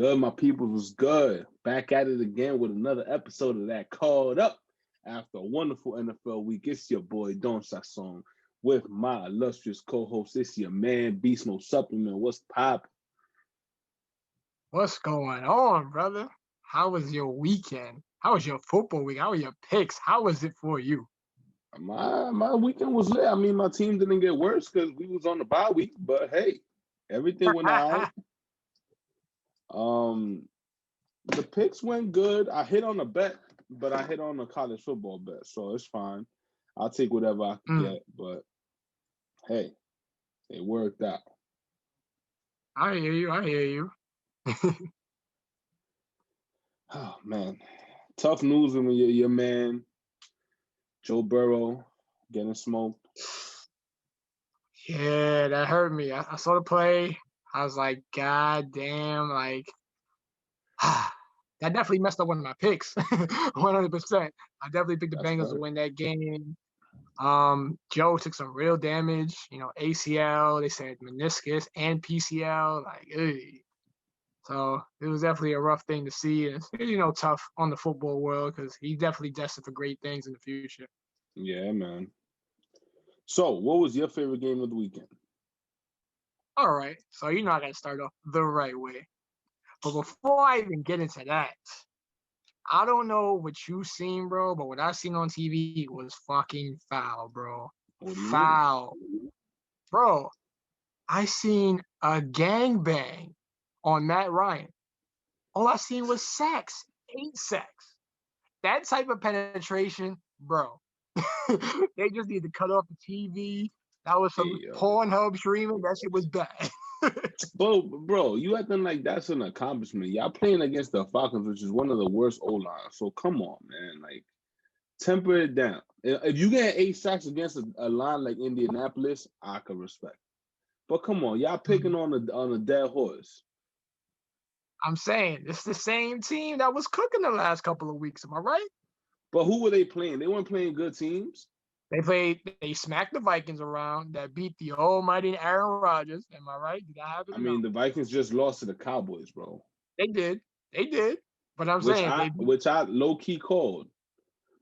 good, my people? Was good. Back at it again with another episode of that Called Up after a wonderful NFL week. It's your boy Don Sasson with my illustrious co-host. It's your man Beast No Supplement. What's pop? What's going on, brother? How was your weekend? How was your football week? How were your picks? How was it for you? My weekend was lit. I mean, my team didn't get worse because we was on the bye week, but hey, everything went all right. The picks went good. I hit on a bet, but I hit on a college football bet, so it's fine. I'll take whatever I can get, but hey, it worked out. I hear you. Oh man, tough news when your man Joe Burrow getting smoked. Yeah, that hurt me. I saw the play. I was like, God damn, that definitely messed up one of my picks. 100%. I definitely picked the Bengals to win that game. Joe took some real damage, ACL, they said meniscus and PCL, So it was definitely a rough thing to see. And it's, tough on the football world because he's definitely destined for great things in the future. Yeah, man. So what was your favorite game of the weekend? All right. So I got to start off the right way. But before I even get into that, I don't know what you seen, bro, but what I seen on TV was fucking foul, bro. Foul. Bro, I seen a gangbang on Matt Ryan. All I seen was sacks. 8 sacks. That type of penetration, bro. They just need to cut off the TV. That was some Pornhub streaming. That shit was bad. Bro, you acting like that's an accomplishment. Y'all playing against the Falcons, which is one of the worst O-lines. So come on, man. Temper it down. If you get 8 sacks against a line like Indianapolis, I could respect. But come on, y'all picking on a dead horse. I'm saying it's the same team that was cooking the last couple of weeks. Am I right? But who were they playing? They weren't playing good teams. They smacked the Vikings around that beat the almighty Aaron Rodgers. Am I right? Did that happen? I mean, the Vikings just lost to the Cowboys, bro. They did. But I'm which I low key called.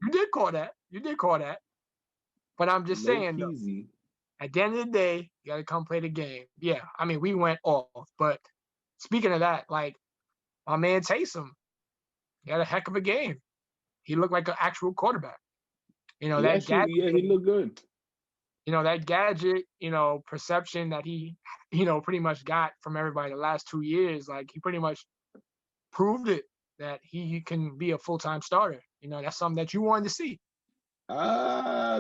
You did call that. But I'm just saying, though, at the end of the day, you got to come play the game. Yeah, I mean, we went off. But speaking of that, my man Taysom, he had a heck of a game. He looked like an actual quarterback. He looked good. That gadget, perception that he, pretty much got from everybody the last 2 years, he pretty much proved it that he can be a full-time starter. That's something that you wanted to see.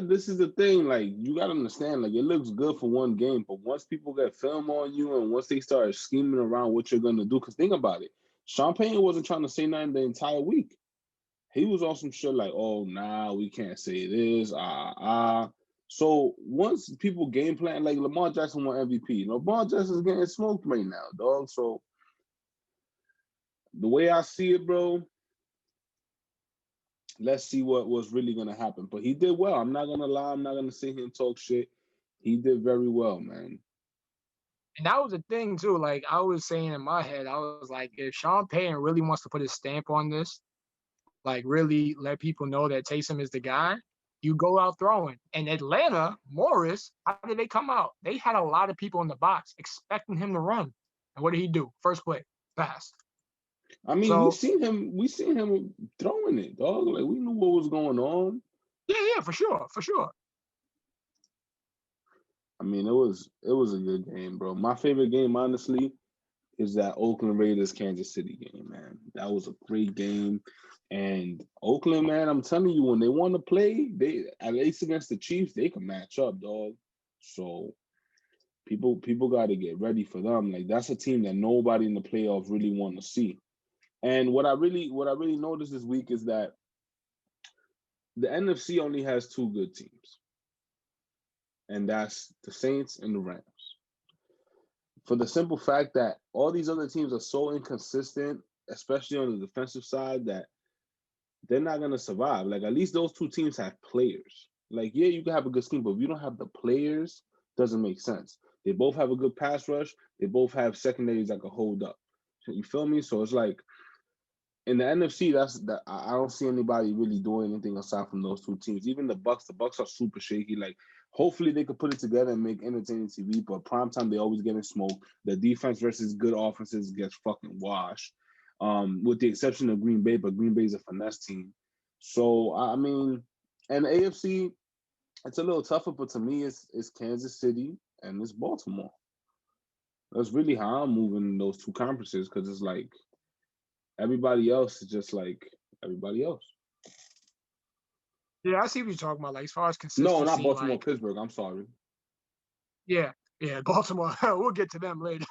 This is the thing. You got to understand, it looks good for one game, but once people get film on you and once they start scheming around what you're going to do, because think about it. Sean Payton wasn't trying to say nothing the entire week. He was on some shit we can't say this, So once people game plan, Lamar Jackson won MVP. Lamar Jackson's getting smoked right now, dog. So the way I see it, bro, let's see what was really going to happen. But he did well. I'm not going to lie. I'm not going to sit here and talk shit. He did very well, man. And that was the thing, too. I was saying in my head, I was like, if Sean Payton really wants to put his stamp on this, really let people know that Taysom is the guy, you go out throwing. And Atlanta, Morris, how did they come out? They had a lot of people in the box expecting him to run. And what did he do? First play, pass. I mean, we seen him throwing it, dog. We knew what was going on. Yeah, for sure. I mean, it was a good game, bro. My favorite game, honestly, is that Oakland Raiders Kansas City game, man. That was a great game. And Oakland, man, I'm telling you, when they want to play, they at least against the Chiefs, they can match up, dog. So people got to get ready for them. That's a team that nobody in the playoffs really want to see. And what I really noticed this week is that the NFC only has 2 good teams, and that's the Saints and the Rams. For the simple fact that all these other teams are so inconsistent, especially on the defensive side, that they're not going to survive. At least those 2 teams have players. Yeah, you can have a good scheme, but if you don't have the players, it doesn't make sense. They both have a good pass rush. They both have secondaries that can hold up. You feel me? So it's like in the NFC, I don't see anybody really doing anything aside from those two teams. Even the Bucks are super shaky. Like, hopefully they could put it together and make entertaining TV. But primetime, they always getting smoked. The defense versus good offenses gets fucking washed. With the exception of Green Bay, but Green Bay is a finesse team. So I mean, and the AFC, it's a little tougher. But to me, it's Kansas City and it's Baltimore. That's really how I'm moving in those two conferences because it's like. Everybody else is just like everybody else. Yeah, I see what you're talking about. Like as far as consistency, No, not Baltimore, like, Pittsburgh. I'm sorry. Yeah, Baltimore. We'll get to them later.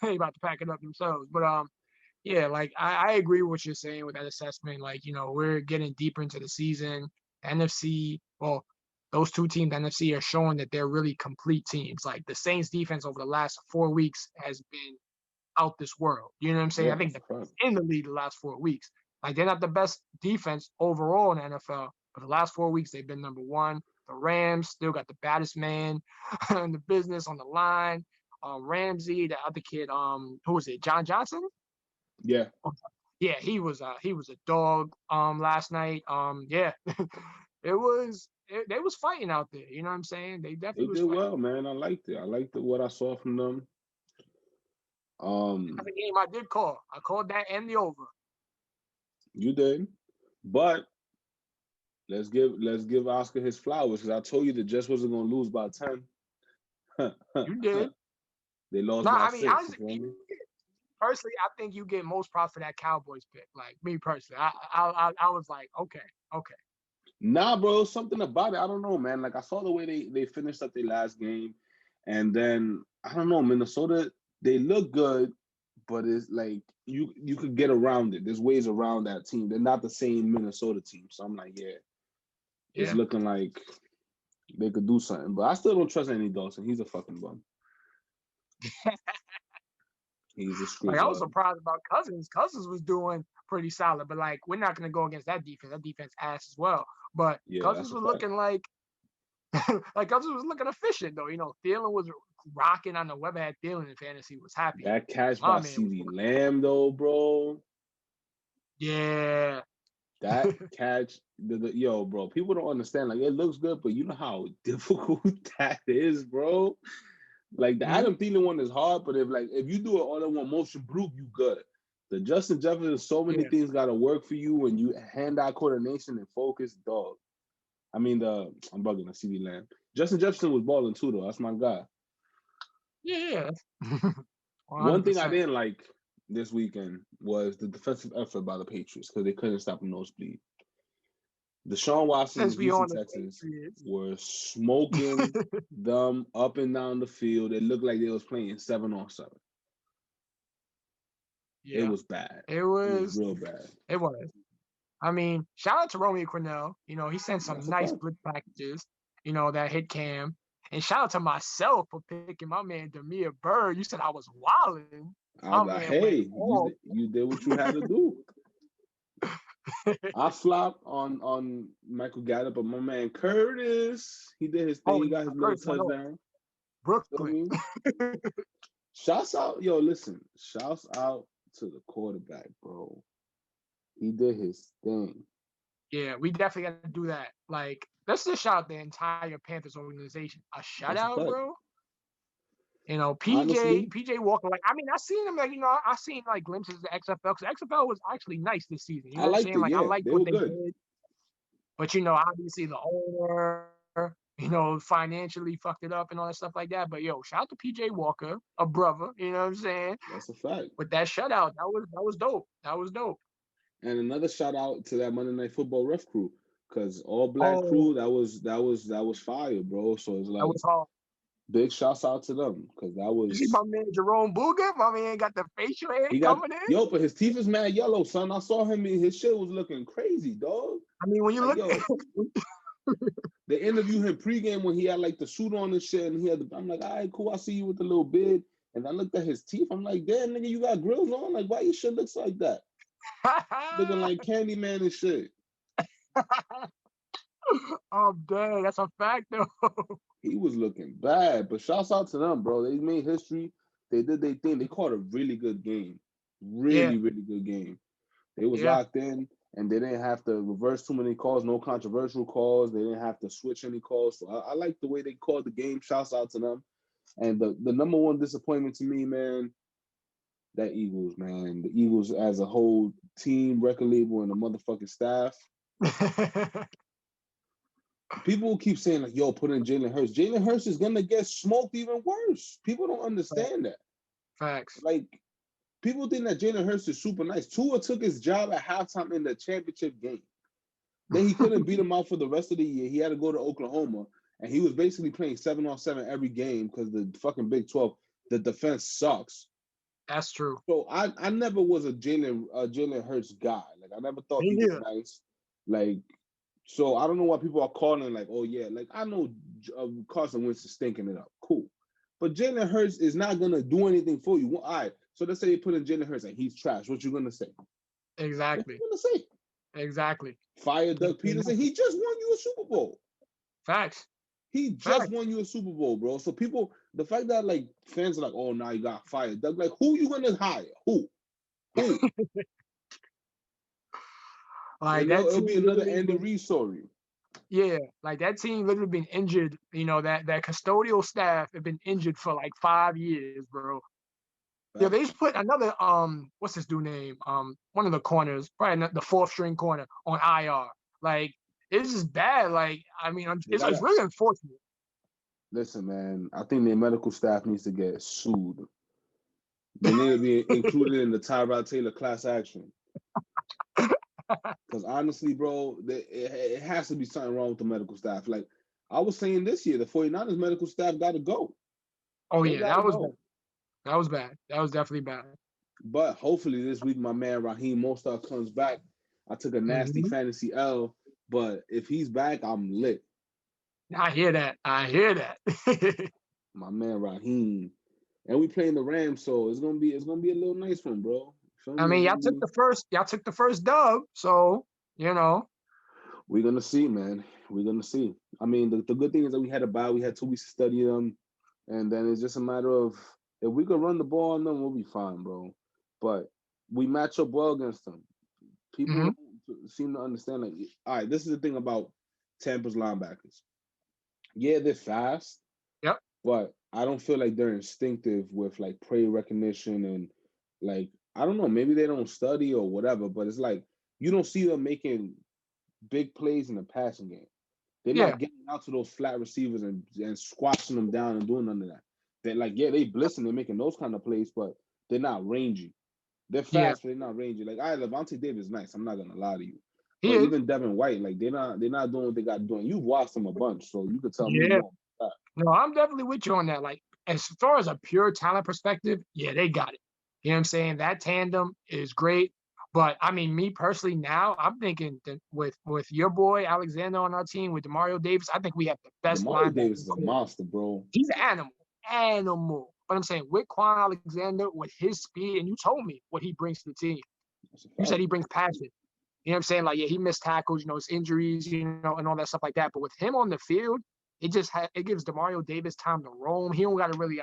They ain't about to pack it up themselves. But yeah, like I agree with what you're saying with that assessment. Like, we're getting deeper into the season. NFC, well, those two teams, NFC, are showing that they're really complete teams. Like the Saints defense over the last 4 weeks has been out this world. You know what I'm saying? Yeah, I think in the league the last 4 weeks. Like they're not the best defense overall in the NFL, but the last 4 weeks they've been number one. The Rams still got the baddest man in the business on the line. Ramsey, the other kid, who was it? John Johnson? Yeah. Yeah, he was a dog last night. Yeah. They was fighting out there. You know what I'm saying? They definitely did fighting. well, man. I liked it. I liked what I saw from them. That's a game I did call. I called that and the over. You did, but let's give Oscar his flowers because I told you the Jets wasn't gonna lose by 10. You did. They lost by 6. Personally, I think you get most props for that Cowboys pick. Like me personally, I was like, okay. Nah, bro, something about it. I don't know, man. Like I saw the way they finished up their last game, and then I don't know, Minnesota. They look good, but it's like you could get around it. There's ways around that team. They're not the same Minnesota team. So I'm like, it's looking like they could do something. But I still don't trust Andy Dawson. He's a fucking bum. He's a screw. Like, I was surprised about Cousins. Cousins was doing pretty solid, but like we're not gonna go against that defense. That defense ass as well. But Cousins was looking like Cousins was looking efficient though. Thielen was rocking. I know whoever had Thielen in fantasy was happy. That catch by Ceedee Lamb though, bro. Yeah. That catch, yo, bro. People don't understand. Like it looks good, but you know how difficult that is, bro. Like the Adam Thielen one is hard, but if you do it all in one motion, Brook, you good. The Justin Jefferson, so many things got to work for you when you hand-eye coordination and focus, dog. I mean, I'm bugging the Ceedee Lamb. Justin Jefferson was balling too, though. That's my guy. Yeah. One thing I didn't like this weekend was the defensive effort by the Patriots because they couldn't stop a nosebleed. Deshaun Watson and Houston Texans were smoking them up and down the field. It looked like they was playing 7-on-7. Yeah. It was bad. It was real bad. It was. I mean, shout out to Romeo Cornell. He sent some nice blitz packages, that hit Cam. And shout out to myself for picking my man Damiere Byrd. You said I was wilding. I was like, hey, you did what you had to do. I flopped on Michael Gallup, but my man Curtis, he did his thing. He got his little touchdown. Brooklyn. Shouts out to the quarterback, bro. He did his thing. Yeah, we definitely got to do that. Like, let's just shout out the entire Panthers organization. A shout out, bro. PJ Walker. Like, I mean, I seen him. Like, I seen like glimpses of the XFL because XFL was actually nice this season. You know what I'm saying? Like, I liked what they did. But obviously the owner, financially fucked it up and all that stuff like that. But shout out to PJ Walker, a brother. You know what I'm saying? That's a fact. With that shutout, that was dope. That was dope. And another shout out to that Monday Night Football ref crew, because all black crew, that was fire, bro. So it's like that was hard. Big shouts out to them because that was. You see my man Jerome Booger? My man got the facial hair coming in. Yo, but his teeth is mad yellow, son. I saw him and his shit was looking crazy, dog. I mean, when you look, they interviewed him pregame when he had like the suit on and shit, and he had I'm like, all right, cool. I see you with the little beard, and I looked at his teeth. I'm like, damn, nigga, you got grills on? Like, why your shit looks like that? Looking like Candyman and shit. Oh, dang, that's a fact, though. He was looking bad, but shouts out to them, bro. They made history. They did their thing. They caught a really good game. Really, really good game. They was Yeah. locked in, and they didn't have to reverse too many calls, no controversial calls. They didn't have to switch any calls. So I like the way they called the game. Shouts out to them. And the number one disappointment to me, man, that Eagles, man. The Eagles as a whole team, record label, and the motherfucking staff. People will keep saying, like, yo, put in Jalen Hurts. Jalen Hurts is going to get smoked even worse. People don't understand that. Facts. Like, people think that Jalen Hurts is super nice. Tua took his job at halftime in the championship game. Then he couldn't beat him out for the rest of the year. He had to go to Oklahoma, and he was basically playing 7-on-7 every game because the fucking Big 12, the defense sucks. That's true. So I never was a Jalen Hurts guy. Like, I never thought he was nice. Like, so I don't know why people are calling like, oh yeah, like I know Carson Wentz is stinking it up. Cool. But Jalen Hurts is not gonna do anything for you. Well, all right. So let's say you put in Jalen Hurts and he's trash. What you gonna say? Exactly. What you gonna say? Exactly. Fire Doug Peterson. He just won you a Super Bowl. Facts. He just won you a Super Bowl, bro. So people, the fact that like fans are like, oh, now you got fired. Doug, like, who you gonna hire? Who? Like it'll be another Andy Reid story. Yeah, like that team literally been injured. You know, that custodial staff have been injured for like 5 years, bro. Yeah, they just put another what's this dude name? One of the corners, probably the fourth string corner on IR. Like, it's just bad. Like, I mean, it's really unfortunate. Listen, man, I think their medical staff needs to get sued. They need to be included in the Tyrod Taylor class action. Because honestly, bro, it has to be something wrong with the medical staff. Like, I was saying this year, the 49ers medical staff got to go. Oh, yeah, that was bad. That was bad. That was definitely bad. But hopefully this week, my man Raheem Mostert comes back. I took a nasty fantasy L, but if he's back, I'm lit. I hear that. My man Raheem, and we playing the Rams, so it's gonna be a little nice one, bro. I mean, y'all took the first dub, so you know. We're gonna see, man. We're gonna see. I mean, the good thing is that we had a bye. We had 2 weeks to study them, and then it's just a matter of if we could run the ball on them, we'll be fine, bro. But we match up well against them. People seem to understand. Like, all right, this is the thing about Tampa's linebackers. Yeah, they're fast. Yep. But I don't feel like they're instinctive with like play recognition and like, I don't know, maybe they don't study or whatever, but it's like you don't see them making big plays in the passing game. They're not getting out to those flat receivers and squashing them down and doing none of that. They're like, yeah, they blitzing, they're making those kind of plays, but they're not rangy. They're fast, but they're not rangy. Like, Levante Davis is nice. I'm not gonna lie to you. But even Devin White, like they're not doing what they got doing. You've watched them a bunch, so you could tell me more. No, I'm definitely with you on that. Like, as far as a pure talent perspective, yeah, they got it. You know what I'm saying? That tandem is great. But I mean, me personally, now I'm thinking that with your boy Alexander on our team, with Demario Davis, I think we have the best Demario Davis is a monster, bro. He's an animal. But I'm saying with Quan Alexander, with his speed, and you told me what he brings to the team. You said he brings passion. You know what I'm saying? Like, yeah, he missed tackles, you know, his injuries, you know, and all that stuff like that. But with him on the field, it gives Demario Davis time to roam. He don't got to really,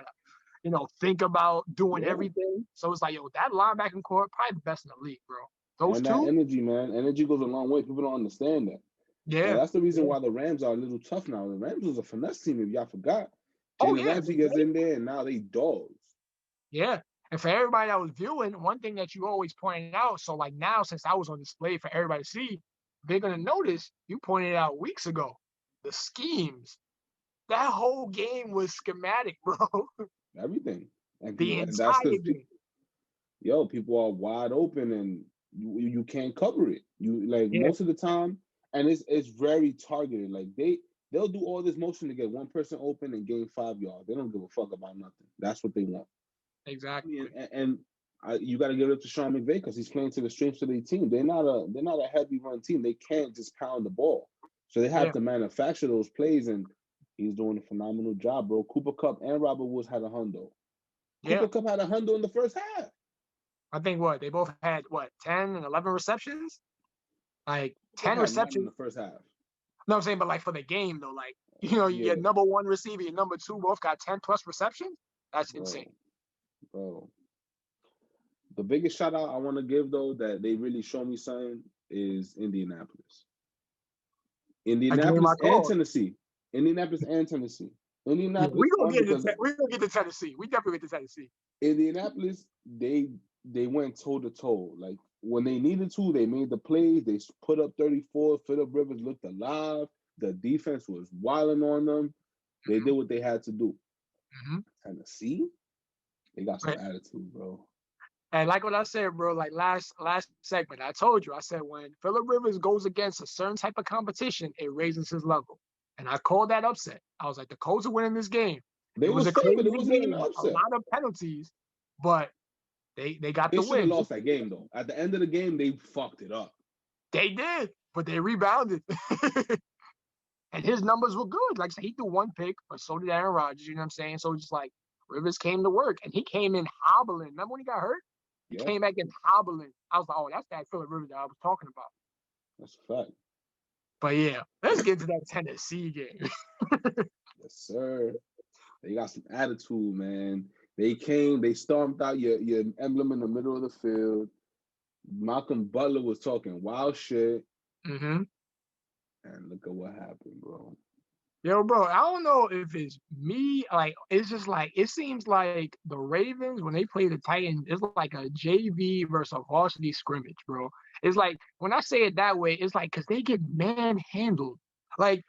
you know, think about doing everything. So it's like, yo, that linebacking core, probably the best in the league, bro. Those two. That energy, man. Energy goes a long way. People don't understand that. Yeah. And that's the reason why the Rams are a little tough now. The Rams was a finesse team, if y'all forgot. Jalen Ramsey gets in there, and now they dogs. Yeah. And for everybody that was viewing, one thing that you always pointed out, so like now, since I was on display for everybody to see, they're going to notice, you pointed out weeks ago, the schemes. That whole game was schematic, bro. Everything. And the entire game. Yo, people are wide open, and you can't cover it. You most of the time, and it's very targeted. Like they'll do all this motion to get one person open and gain 5 yards. They don't give a fuck about nothing. That's what they want. Exactly. And you got to give it up to Sean McVay because he's playing to the strengths of their team. They're not a heavy run team. They can't just pound the ball, so they have to manufacture those plays, and he's doing a phenomenal job, bro. Cooper Kupp and Robert Woods had a hundo. Cooper Kupp had a hundo in the first half. I think they both had 10 and 11 receptions, like 10 receptions in the first half. No, I'm saying, but like for the game though, like your number one receiver, your number two both got 10 plus receptions. That's insane. Bro, The biggest shout out I want to give though that they really show me something is Indianapolis. A game I Indianapolis and called. Tennessee. Indianapolis and Tennessee. Yeah, Indianapolis won because we gonna get to Tennessee. We definitely get to Tennessee. Indianapolis they went toe to toe. Like when they needed to, they made the plays. They put up 34. Phillip Rivers looked alive. The defense was wilding on them. They did what they had to do. Mm-hmm. Tennessee, they got some Right. attitude, bro. And like what I said, bro, like last segment, I told you, I said when Phillip Rivers goes against a certain type of competition, it raises his level. And I called that upset. I was like, the Colts are winning this game. They It was was a crazy favored. It wasn't even game, an a upset. lot of penalties, but they got They the should have win. lost that game though. At the end of the game, they fucked it up. They did, but they rebounded. And his numbers were good. Like he threw one pick, but so did Aaron Rodgers. You know what I'm saying? So it's just like Rivers came to work, and he came in hobbling. Remember when he got hurt? He Yeah, came back in hobbling. I was like, oh, that's that Phillip Rivers that I was talking about. that's a fact. But yeah, let's get to that Tennessee game. Yes, sir. They got some attitude, man. They came, they stomped out your emblem in the middle of the field. Malcolm Butler was talking wild shit. Mm-hmm. And look at what happened, bro. Yo, bro, I don't know if it's me. Like, it's just like, it seems like the Ravens, when they play the Titans, it's like a JV versus a varsity scrimmage, bro. It's like, when I say it that way, it's like, because they get manhandled. Like,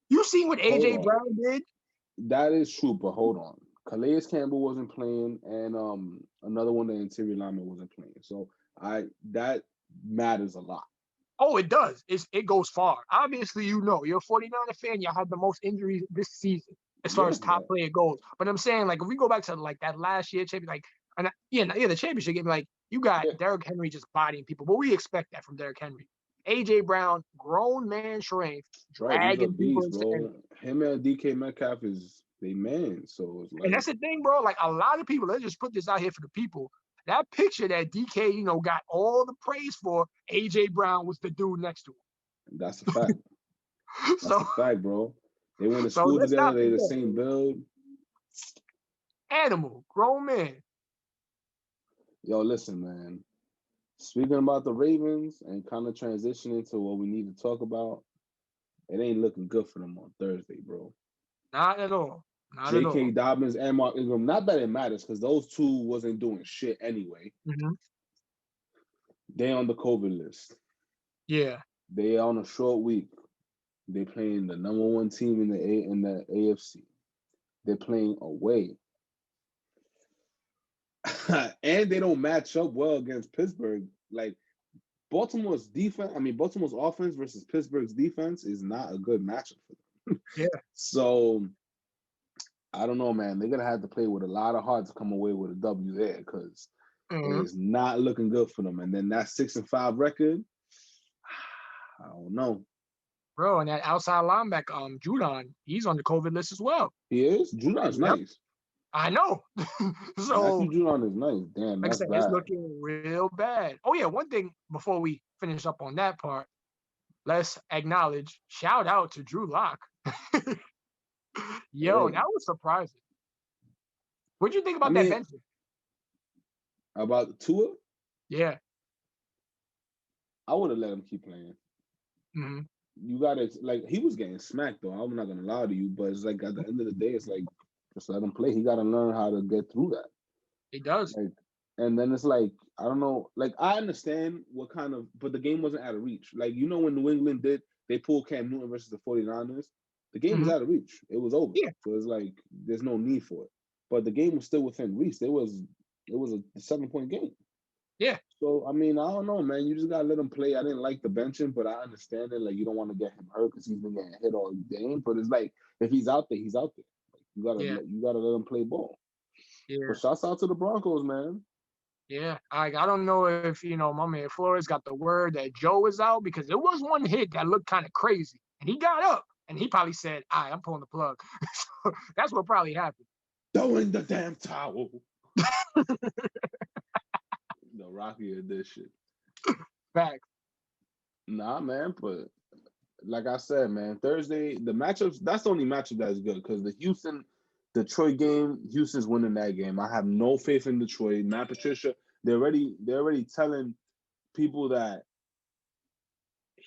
you seen what Hold AJ on. Brown did? That is true, but hold on. Calais Campbell wasn't playing, and another one, the interior lineman wasn't playing. So that matters a lot. Oh, it does. It goes far. Obviously, you know, you're a 49er fan. You had the most injuries this season as far as top player goes. But I'm saying, like, if we go back to like that last year championship, like, and the championship game, like, you got Derrick Henry just bodying people, but we expect that from Derrick Henry. AJ Brown, grown man strength, dragging people into bro. Him and DK Metcalf they man. So it's like, and that's the thing, bro. Like a lot of people, let's just put this out here for the people. That picture that DK, got all the praise for, AJ Brown was the dude next to him. That's a fact. That's a fact, bro. They went to So school let's together. not They the forget. same build. Animal, grown man. Yo, listen, man. Speaking about the Ravens and kind of transitioning to what we need to talk about, it ain't looking good for them on Thursday, bro. Not at all. Not at all. J.K. Dobbins and Mark Ingram. Not that it matters because those two wasn't doing shit anyway. Mm-hmm. They on the COVID list. Yeah. They on a short week. They playing the number one team in the AFC. They're playing away. And they don't match up well against Pittsburgh. Like Baltimore's offense versus Pittsburgh's defense is not a good matchup for them. Yeah. So I don't know, man. They're gonna have to play with a lot of heart to come away with a W there because it's not looking good for them. And then that 6-5 record, I don't know. Bro, and that outside linebacker, Judon, he's on the COVID list as well. He is? Judon's nice. I know. So Matthew Judon is nice. Damn, like that's I said, bad. it's looking real bad. Oh yeah, one thing before we finish up on that part, let's acknowledge, shout out to Drew Lock. Yo, that was surprising. What'd you think about that bench? About Tua? Yeah. I would have let him keep playing. Mm-hmm. You gotta he was getting smacked though. I'm not gonna lie to you, but it's like at the end of the day, it's like just let him play. He gotta learn how to get through that. He does. And then it's like, I don't know, I understand but the game wasn't out of reach. When New England they pulled Cam Newton versus the 49ers, the game was out of reach. It was over. Yeah. So it's like there's no need for it. But the game was still within reach. It was a 7-point game. Yeah. So I don't know, man. You just gotta let him play. I didn't like the benching, but I understand it. You don't want to get him hurt because he's been getting hit all game. But it's like if he's out there, he's out there. You gotta let him play ball. Yeah. But shouts out to the Broncos, man. Yeah, I don't know if my man Flores got the word that Joe is out because there was one hit that looked kind of crazy, and he got up and he probably said, "All right, I'm pulling the plug." So that's what probably happened. Throw in the damn towel. The Rocky edition. Facts. Nah, man, but like I said, man, Thursday the matchups. That's the only matchup that's good because the Houston-Detroit game, Houston's winning that game. I have no faith in Detroit. Matt they're already telling people that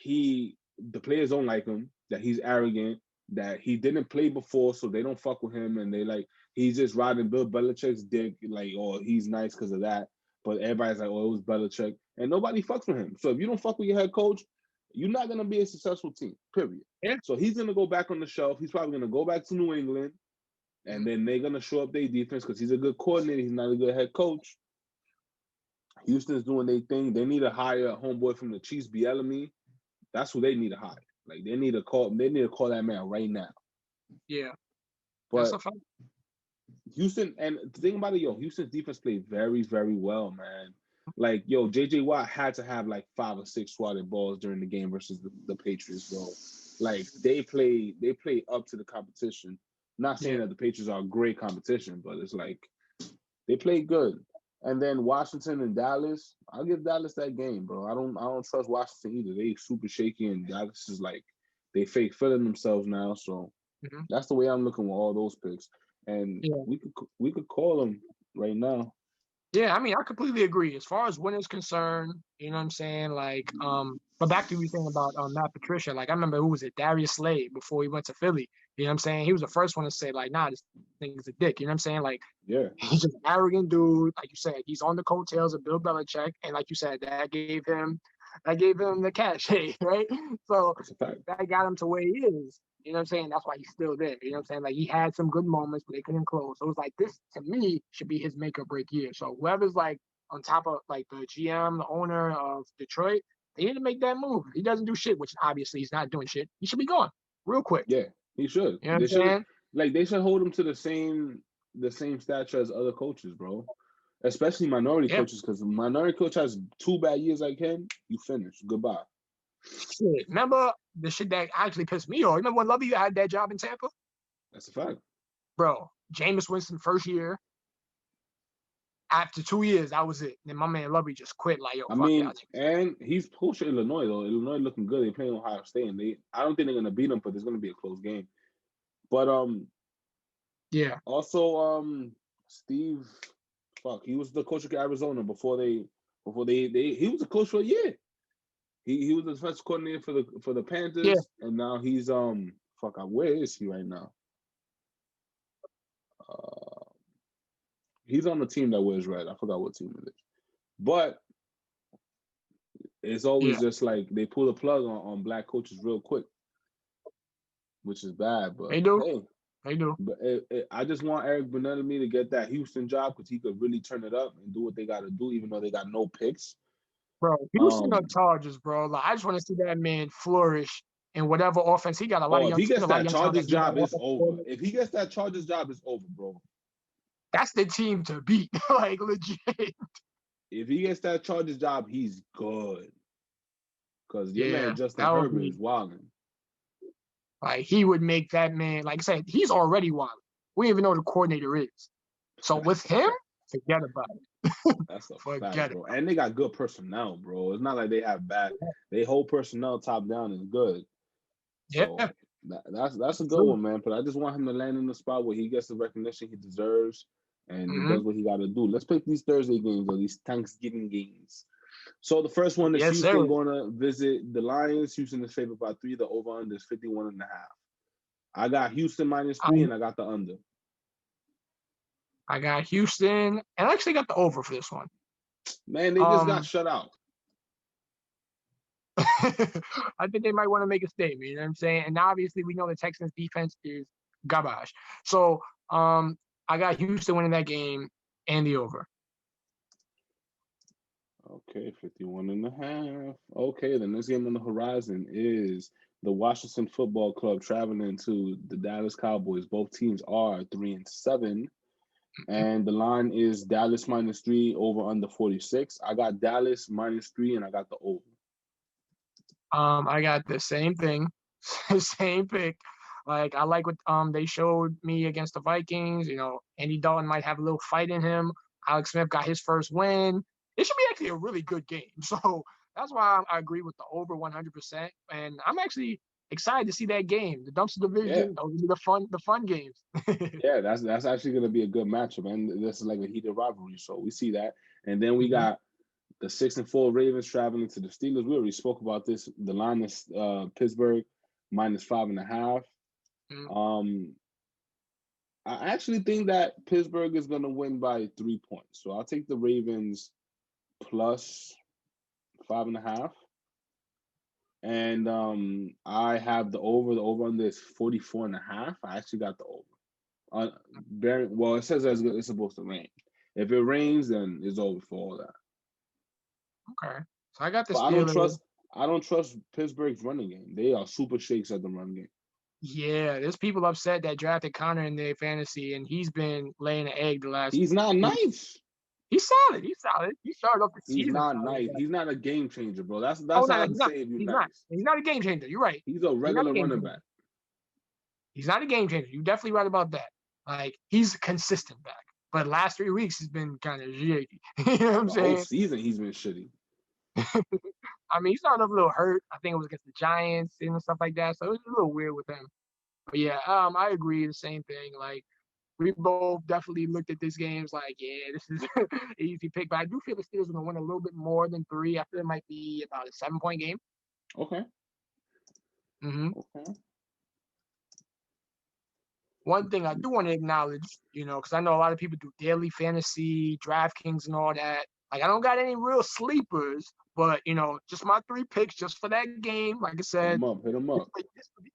the players don't like him, that he's arrogant, that he didn't play before, so they don't fuck with him, and they like he's just riding Bill Belichick's dick, like, oh, he's nice because of that. But everybody's like, oh, it was Belichick, and nobody fucks with him. So if you don't fuck with your head coach, you're not gonna be a successful team. Period. Yeah. So he's gonna go back on the shelf. He's probably gonna go back to New England, and then they're gonna show up their defense because he's a good coordinator. He's not a good head coach. Houston's doing their thing. They need to hire a homeboy from the Chiefs, Bielemy. That's who they need to hire. Like they need to call that man right now. Yeah. But Houston, and the thing about it, Houston's defense played very, very well, man. Like, JJ Watt had to have like 5 or 6 swatted balls during the game versus the Patriots, bro. Like they play up to the competition. Not saying that the Patriots are a great competition, but it's like they play good. And then Washington and Dallas, I'll give Dallas that game, bro. I don't trust Washington either. They super shaky, and Dallas is like they fake feeling themselves now. So that's the way I'm looking with all those picks. And we could call them right now. Yeah, I mean, I completely agree. As far as winning is concerned, you know what I'm saying? Like, but back to what you saying about Matt Patricia, like I remember who was it, Darius Slade before he went to Philly. You know what I'm saying? He was the first one to say, like, nah, this thing is a dick. You know what I'm saying? Like, he's just an arrogant dude. Like you said, he's on the coattails of Bill Belichick. And like you said, that gave him the cachet, right? So that got him to where he is. You know what I'm saying? That's why he's still there. You know what I'm saying? Like, he had some good moments, but they couldn't close. So it was like, this, to me, should be his make or break year. So whoever's, like, on top of, like, the GM, the owner of Detroit, they need to make that move. He doesn't do shit, which obviously he's not doing shit. He should be gone real quick. Yeah, he should. You know what I'm saying? Like, they should hold him to the same stature as other coaches, bro. Especially minority coaches, because the minority coach has 2 bad years like him, you finish. Goodbye. Shit. Remember the shit that actually pissed me off? Remember when Lovey had that job in Tampa? That's a fact. Bro, Jameis Winston first year. After 2 years, that was it. Then my man Lovey just quit. Like, yo, and he's pushing Illinois, though. Illinois looking good. They're playing Ohio State, and I don't think they're gonna beat them, but there's gonna be a close game. But also Steve, he was the coach of Arizona before they he was a coach for a year. He was the defensive coordinator for the Panthers, and now he's where is he right now? He's on the team that wears red. I forgot what team it is, but it's always just like they pull the plug on black coaches real quick, which is bad. But they do. Hey, they do. But I just want Eric Bieniemy to get that Houston job because he could really turn it up and do what they got to do, even though they got no picks. Bro, Houston are Chargers, bro. Like, I just want to see that man flourish in whatever offense. He got a lot of young. If he gets that Chargers job, it's over. If he gets that Chargers job, it's over, bro. That's the team to beat, like legit. If he gets that Chargers job, he's good. Because your man Justin Herbert is wilding. Like, he would make that man, like I said, he's already wilding. We don't even know who the coordinator is. So with him, forget about it. That's a fact, bro. And they got good personnel, bro. It's not like they have bad. They whole personnel top down is good. So that's a good one, man. But I just want him to land in the spot where he gets the recognition he deserves and he does what he got to do. Let's pick these Thursday games or these Thanksgiving games. So the first one is Houston going to visit the Lions. Houston is favored by 3. The over-under is 51.5. I got Houston -3 and I got the under. I got Houston, and I actually got the over for this one. Man, they just got shut out. I think they might want to make a statement, you know what I'm saying? And obviously, we know the Texans' defense is garbage. So I got Houston winning that game and the over. Okay, 51.5. Okay, the next game on the horizon is the Washington Football Club traveling to the Dallas Cowboys. Both teams are 3-7. And the line is Dallas -3, over under 46. I got Dallas -3, and I got the over. I got the same thing, same pick. Like, I like what they showed me against the Vikings. You know, Andy Dalton might have a little fight in him. Alex Smith got his first win. It should be actually a really good game. So that's why I agree with the over 100%. And I'm actually excited to see that game. The dumpster division, those will be the fun games. Yeah, that's actually going to be a good matchup, and this is like a heated rivalry. So we see that. And then we got the 6-4 Ravens traveling to the Steelers. We already spoke about this. The line is Pittsburgh -5.5. I actually think that Pittsburgh is going to win by 3 points. So I'll take the Ravens +5.5. And I have the over. The over on this 44.5. I actually got the over. Well, it says it's supposed to rain. If it rains, then it's over for all that. Okay. So I got the But Steelers. I don't trust Pittsburgh's running game. They are super shakes at the run game. Yeah, there's people upset that drafted Connor in their fantasy, and he's been laying an egg the last. He's not nice. He's solid. He started off the season. He's not solid, nice. but... He's not a game changer, bro. That's no, how I he's say if you're he's nice. Not. He's not a game changer. You're right. He's a regular running back. He's not a game changer. You're definitely right about that. Like, he's a consistent back. But last 3 weeks has been kind of shaky. You know what I'm saying? The whole season he's been shitty. I mean, he started off a little hurt. I think it was against the Giants and stuff like that. So it was a little weird with him. But yeah, I agree. The same thing. Like, we both definitely looked at this game. It's like, yeah, this is an easy pick. But I do feel the Steelers are going to win a little bit more than 3. I feel it might be about a 7-point game. Okay. Okay. One thing I do want to acknowledge, because I know a lot of people do daily fantasy, DraftKings, and all that. Like, I don't got any real sleepers, but, just my 3 picks just for that game. Like I said, hit them up.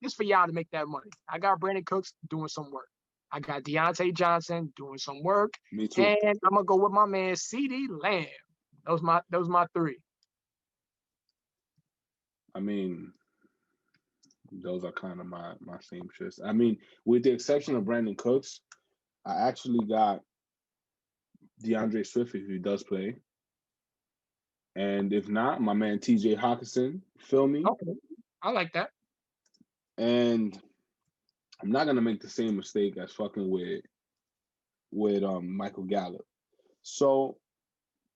Just for y'all to make that money. I got Brandon Cooks doing some work. I got Dionte Johnson doing some work. Me too. And I'm going to go with my man, Ceedee Lamb. Those my 3. I mean, those are kind of my same shits. I mean, with the exception of Brandon Cooks, I actually got DeAndre Swift if he does play. And if not, my man TJ Hawkinson. Feel me? Okay. I like that. And I'm not gonna make the same mistake as fucking with Michael Gallup. So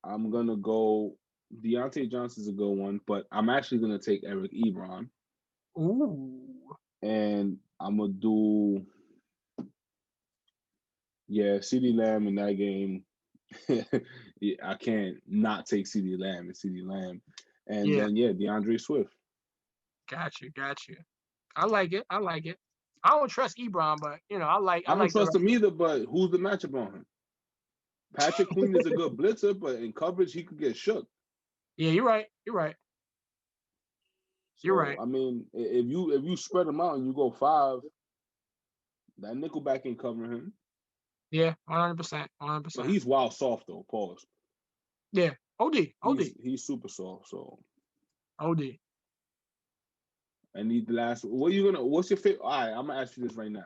I'm gonna go Dionte Johnson's a good one, but I'm actually gonna take Eric Ebron. Ooh. And I'm gonna do CeeDee Lamb in that game. Yeah, I can't not take CeeDee Lamb and CeeDee Lamb. And then DeAndre Swift. Got you. I like it. I don't trust Ebron, but I don't trust him either, but who's the matchup on him? Patrick Queen is a good blitzer, but in coverage he could get shook. Yeah, you're right. You're right. I mean, if you spread them out and you go 5, that nickelback ain't covering him. Yeah, 100%. But he's wild soft though. Pause. Yeah, OD. He's super soft. So OD. I need the last. What's your favorite? All right, I'm gonna ask you this right now.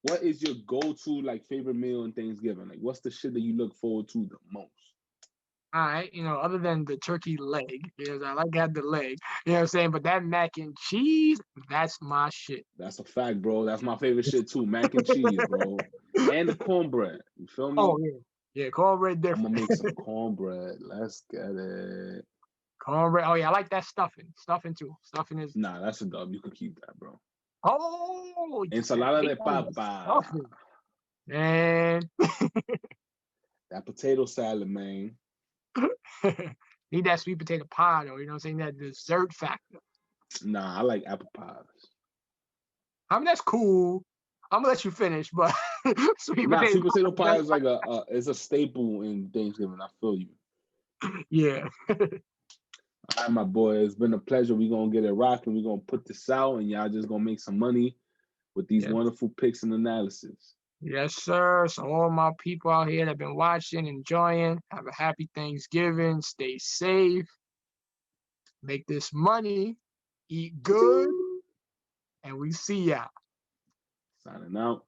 What is your go-to favorite meal in Thanksgiving? Like, what's the shit that you look forward to the most? All right, other than the turkey leg, I like to have the leg. You know what I'm saying? But that mac and cheese, that's my shit. That's a fact, bro. That's my favorite shit too. Mac and cheese, bro. And the cornbread. You feel me? Oh, yeah. Yeah, cornbread different. I'm going to make some cornbread. Let's get it. Cornbread. Oh, yeah, I like that stuffing. Stuffing, too. Stuffing is... Nah, that's a dub. You can keep that, bro. Oh! Ensalada de papa. Man. That potato salad, man. Need that sweet potato pie, though. You know what I'm saying? That dessert factor. Nah, I like apple pies. I mean, that's cool. I'm gonna let you finish, but sweet potato pie is like it's a staple in Thanksgiving. I feel you. Yeah. All right, my boy. It's been a pleasure. We're gonna get it rocking. We're gonna put this out, and y'all just gonna make some money with these wonderful picks and analysis. Yes, sir. So all my people out here that have been watching, enjoying, have a happy Thanksgiving. Stay safe. Make this money. Eat good. And we see y'all. Signing out.